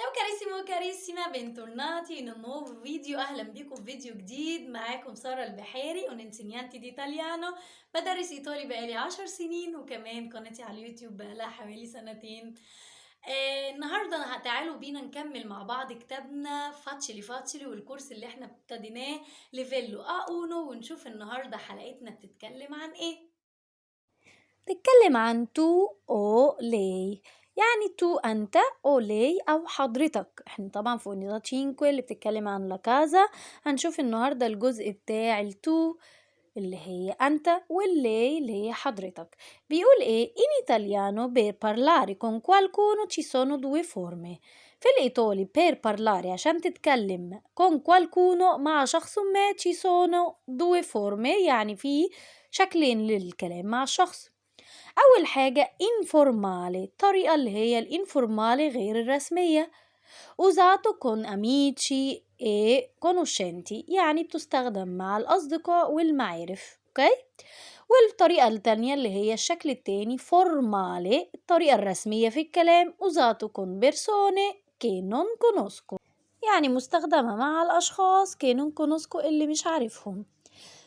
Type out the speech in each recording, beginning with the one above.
Ciao carissimo carissima, bentornati in un nuovo video. أهلا بيكم في فيديو جديد. معاكم سارة البحيري وننسينيانتي دي إيطاليانو. بدرس إيطالي بقالي 10 سنين، وكمان قناتي على اليوتيوب بقالها حوالي سنتين. النهاردة تعالوا بينا نكمل مع بعض كتابنا فاتشلي فاتشلي، والكورس اللي احنا ابتديناه ليفيلو A1، ونشوف النهاردة حلقتنا بتتكلم عن ايه. تتكلم عن تو أو لي، يعني تو أنت أو لي أو حضرتك. احنا طبعا في أونيزا تشينكوي اللي بتتكلم عن لاكازا. هنشوف النهاردة الجزء بتاع التو اللي هي أنت، واللي اللي هي حضرتك. بيقول إيه؟ in italiano per parlare con qualcuno ci sono due forme. في الإيطالي per parlare عشان تتكلم con qualcuno مع شخص ما ci sono due forme، يعني في شكلين للكلام مع الشخص. أول حاجة informale، الطريقة اللي هي الانفورمالي غير الرسمية. usato con amici e conoscenti، يعني بتستخدم مع الأصدقاء والمعارف. أوكي. والطريقة التانية اللي هي الشكل التاني formale، الطريقة الرسمية في الكلام usato con persone che non conosco، يعني مستخدمة مع الأشخاص che non conosco اللي مش عارفهم.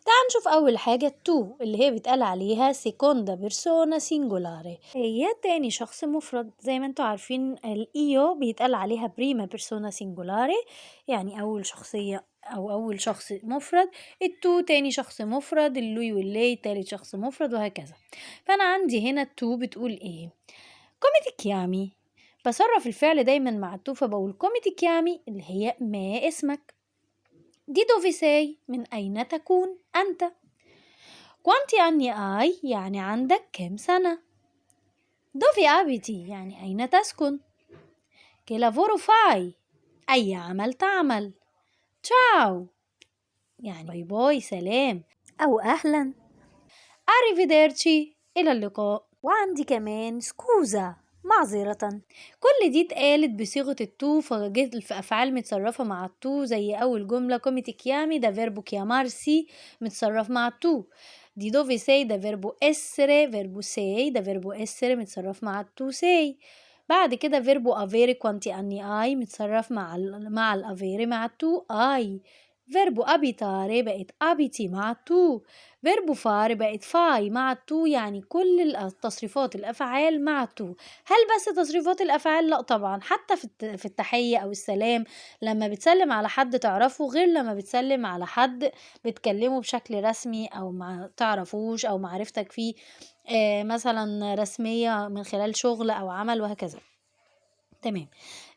تعال نشوف أول حاجة تو اللي هي بيتقال عليها سيكوندا بيرسونا سينجولاري، هي تاني شخص مفرد. زي ما انتوا عارفين الإيو بيتقال عليها بريما بيرسونا سينجولاري، يعني أول شخصية أو أول شخص مفرد. التو تاني شخص مفرد، اللوي واللي تالت شخص مفرد، وهكذا. فأنا عندي هنا التو بتقول إيه؟ كوميتي كيامي، بصرف الفعل دايما مع التو، فبقول كوميتي كيامي اللي هي ما اسمك. دي dove sei، من أين تكون أنت. quanti anni hai، يعني عندك كم سنة. dove abiti، يعني أين تسكن. che lavoro fai، أي عمل تعمل. ciao، يعني باي باي سلام أو أهلا. arrivederci، إلى اللقاء. وعندي كمان سكوزا، معذرة. كل دي اتقالت بصيغة التو، فجت في أفعال متصرفة مع التو، زي أول جملة كوميتي كيامي ده فيربو كيامارسي متصرف مع التو. دي دوفي سي ده فيربو essere، فيربو سي ده فيربو essere متصرف مع التو سي. بعد كده فيربو افيري كوانتي اني اي متصرف مع الافيري مع التو اي. فيربو ابيتاري بقت ابيتي مع التو. فيربو فار بقت فاي مع التو، يعني كل التصريفات الأفعال مع التو. هل بس تصريفات الأفعال؟ لا طبعا، حتى في التحية أو السلام، لما بتسلم على حد تعرفه غير لما بتسلم على حد بتكلمه بشكل رسمي أو ما تعرفوش أو معرفتك فيه مثلا رسمية من خلال شغل أو عمل وهكذا. تمام.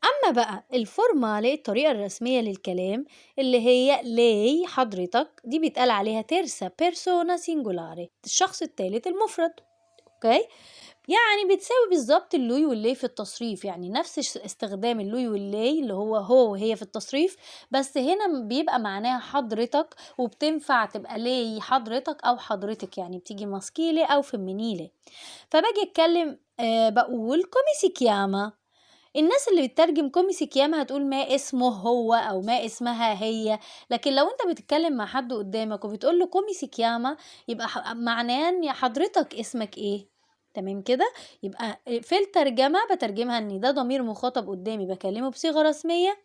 أما بقى الفورمالي، الطريقة الرسمية للكلام اللي هي لي حضرتك، دي بيتقال عليها تيرسا بيرسونا سينجولاري، الشخص الثالث المفرد. اوكي، يعني بتساوي بالظبط اللوي واللي في التصريف، يعني نفس استخدام اللوي واللي اللي هو وهي في التصريف، بس هنا بيبقى معناها حضرتك، وبتنفع تبقى لي حضرتك أو حضرتك، يعني بتيجي ماسكيلي أو فيمينيلي. فباجي أتكلم بقول كوميسي كياما. الناس اللي بتترجم كوميسي كياما هتقول ما اسمه هو أو ما اسمها هي، لكن لو انت بتتكلم مع حد قدامك وبتقول له كوميسي كياما، يبقى معناه ان حضرتك اسمك ايه. تمام كده. يبقى في الترجمة بترجمها ان ده ضمير مخاطب قدامي بكلمه بصيغة رسمية،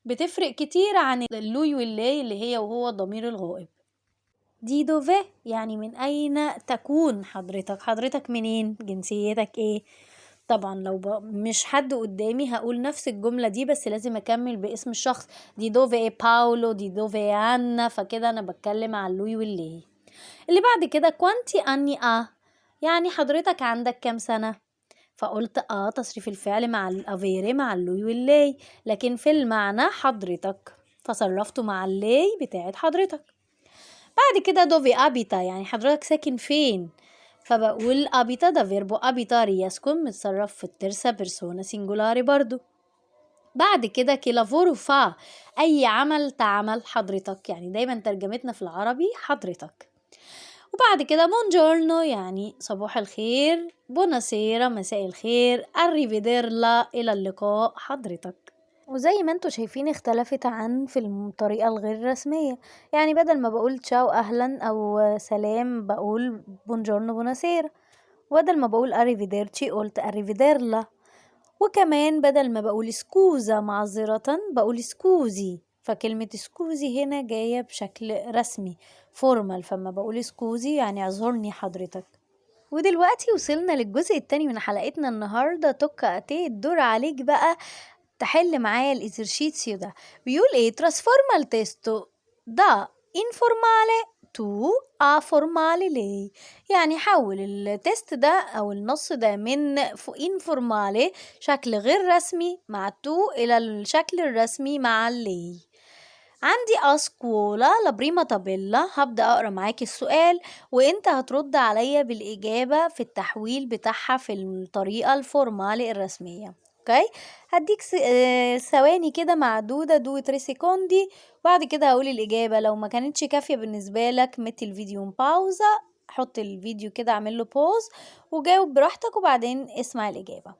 بتفرق كتير عن اللوي واللي اللي هي وهو الضمير الغائب. دي دوفي، يعني من أين تكون حضرتك، حضرتك منين، جنسيتك ايه. طبعا لو مش حد قدامي هقول نفس الجملة دي، بس لازم أكمل باسم الشخص. دي دوفي ايه باولو، دي دوفي أنا، فكده أنا بتكلم عن لوي واللي. اللي بعد كده كوانتي أني يعني حضرتك عندك كام سنة. فقلت تصريف الفعل مع الافيري مع اللوي واللي، لكن في المعنى حضرتك، فصرفته مع اللي بتاعت حضرتك. بعد كده دوفي أبيتا، يعني حضرتك ساكن فين. فبقول أبيتا ده فيربو أبيتاري يسكن، متصرف في الترسا بيرسونا سينجولاري برضو. بعد كده كيلافورو فا، أي عمل تعمل حضرتك، يعني دايما ترجمتنا في العربي حضرتك. وبعد كده بونجورنو، يعني صباح الخير. بوناسيرا، مساء الخير. أريفيديرلا، إلى اللقاء حضرتك. وزي ما انتوا شايفين اختلفت عن في الطريقة الغير رسمية، يعني بدل ما بقول تشاو أهلا أو سلام بقول بونجورنو بوناسيرا، وبدل ما بقول أريفيديرتشي قلت أريفيديرلا. وكمان بدل ما بقول سكوزا معذرة بقول سكوزي، فكلمة سكوزي هنا جاية بشكل رسمي فورمال، فما بقول سكوزي يعني اعذرني حضرتك. ودلوقتي وصلنا للجزء التاني من حلقتنا النهاردة. توكا اتي الدور عليك بقى تحل معايا الإزرشيتسيو ده. بيقول ايه؟ trasforma il testo da informale to a formale lei، يعني حول التست ده أو النص ده من informale شكل غير رسمي مع تو إلى الشكل الرسمي مع lei. عندي أسكولا لابريما طابيلا، هبدأ أقرأ معاكي السؤال وإنت هترد عليا بالإجابة في التحويل بتاعها في الطريقة الفورمالي الرسمية. اوكي، هديك ثواني كده معدودة 2-3 سيكوندي، وبعد كده هقول الإجابة. لو ما كانتش كافية بالنسبة لك مت الفيديو باوزة، حط الفيديو كده اعمل له بوز وجاوب براحتك وبعدين اسمع الإجابة.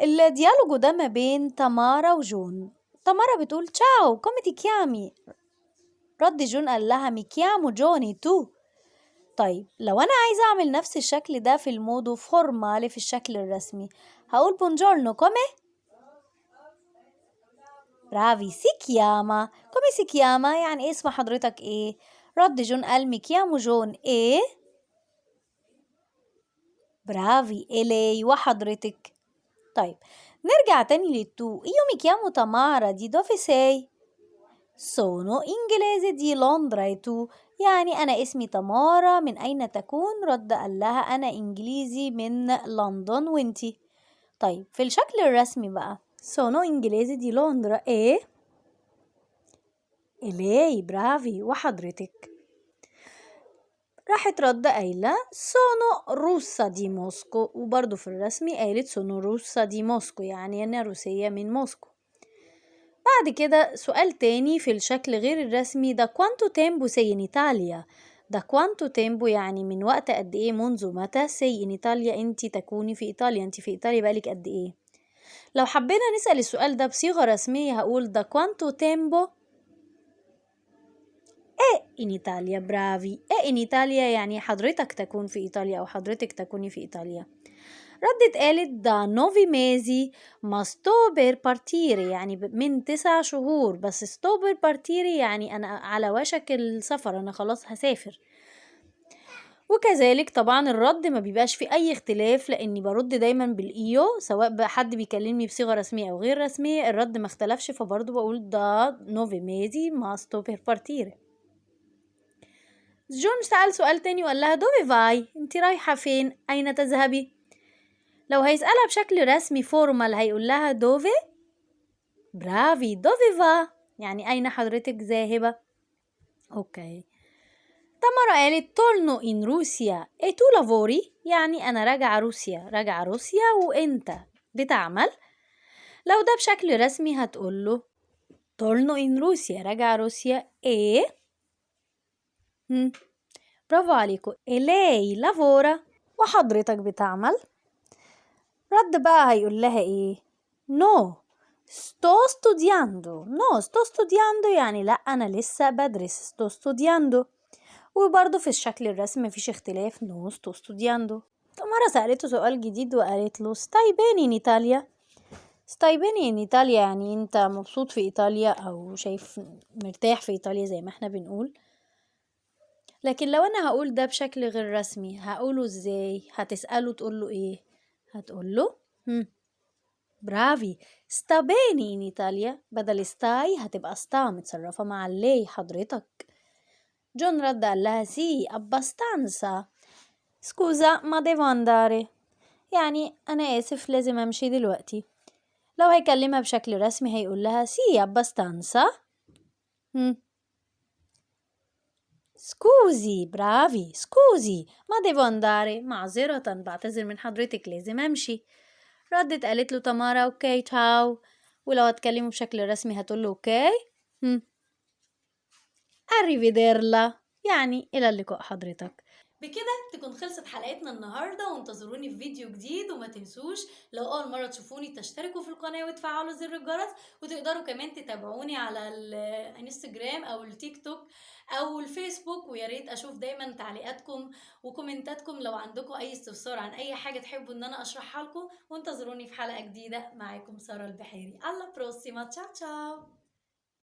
الديالوجو ده ما بين تمارا وجون. تمارا بتقول تشاو كومي تي كيامي، رد جون قال لها مي كيامو جوني تو. طيب لو أنا عايزة أعمل نفس الشكل ده في المودو فورمالي في الشكل الرسمي هقول بونجورنو كومي. برافي، سي كياما. كومي سي كياما يعني اسم حضرتك ايه؟ رد جون قال مي كيامو جون ايه. برافي، إلي وحضرتك. طيب نرجع تاني للتو. إيو مي كيامو تمارا دي دوفي ساي سونو إنجليزي دي لندرا تو، يعني أنا اسمي تمارا، من أين تكون؟ رد قال لها أنا إنجليزي من لندن، وإنتي؟ طيب في الشكل الرسمي بقى سونو إنجليزي دي لندرا إيه؟ إلي، برافي، وحضرتك؟ راحت رد قايلة سونو روسا دي موسكو، وبرضو في الرسمي قالت سونو روسا دي موسكو، يعني أنا روسية من موسكو. بعد كده سؤال تاني في الشكل غير الرسمي، دا كوانتو تيمبو سي إن إيطاليا. دا كوانتو تيمبو يعني من وقت قد إيه، منذ متى. سي إن إيطاليا أنت تكوني في إيطاليا، أنت في إيطاليا بقالك قد إيه. لو حبينا نسأل السؤال ده بصيغة رسمية هقول دا كوانتو تيمبو إيه إن إيطاليا. برافي، إيه إن إيطاليا يعني حضرتك تكون في إيطاليا أو حضرتك تكوني في إيطاليا. ردت قالت دا نوفي ميزي ما sto per partire، يعني من 9 شهور، بس sto per partire يعني أنا على وشك السفر، أنا خلاص هسافر. وكذلك طبعا الرد ما بيبقاش في أي اختلاف، لأني برد دايما بالإيو سواء بقى حد بيكلمني بصيغة رسمية أو غير رسمية، الرد ما اختلفش، فبرضه بقول دا نوفي ميزي ما sto per partire. جون سأل سؤال تاني وقال لها دوفي فاي، انت رايحة فين؟ أين تذهبي؟ لو هيسألها بشكل رسمي فورمال هيقول لها دوفي. برافي، دوفي فا يعني أين حضرتك ذاهبة. أوكي، تمارا قالت تورنو إن روسيا إيه تو لافوري، يعني أنا راجعة روسيا. راجعة روسيا وإنت بتعمل. لو ده بشكل رسمي هتقول له تورنو إن روسيا، راجعة روسيا إيه. برافو عليكم، إلي لافورا، وحضرتك بتعمل. رد بقى هيقول لها ايه؟ نو sto studiando. نو sto studiando يعني لا أنا لسه بدرس. sto studiando. وبرضه في الشكل الرسمي مفيش اختلاف، نو sto studiando. تمارا سألته سؤال جديد وقالت له stai bene in Italia. stai bene in Italia يعني انت مبسوط في إيطاليا أو شايف مرتاح في إيطاليا زي ما احنا بنقول. لكن لو أنا هقول ده بشكل غير رسمي هقوله ازاي؟ هتسأله تقول له ايه؟ هتقول له برافي، ستا بيني in إيطاليا. بدل ستاي هتبقى ستا متصرفة مع اللي حضرتك. جون رد قال لها سي abbastanza سكوزا ما devo andare، يعني أنا آسف لازم أمشي دلوقتي. لو هيكلمها بشكل رسمي هيقول لها سي abbastanza سكوزي. برافي، سكوزي ما devo andare، معذرة بعتذر من حضرتك لازم أمشي. ردت قالت له تمارا اوكي تشاو. ولو هتكلموا بشكل رسمي هتقول له اوكي arrivederla يعني الى اللقاء حضرتك. بكده تكون خلصت حلقتنا النهاردة، وانتظروني في فيديو جديد. وما تنسوش لو أول مرة تشوفوني تشتركوا في القناة وتفعلوا زر الجرس، وتقدروا كمان تتابعوني على الانستجرام أو التيك توك أو الفيسبوك. ويا ريت أشوف دايما تعليقاتكم وكومنتاتكم لو عندكم أي استفسار عن أي حاجة تحبوا إن أنا أشرحها لكم. وانتظروني في حلقة جديدة. معاكم سارة البحيري. alla prossima، تشاو تشاو.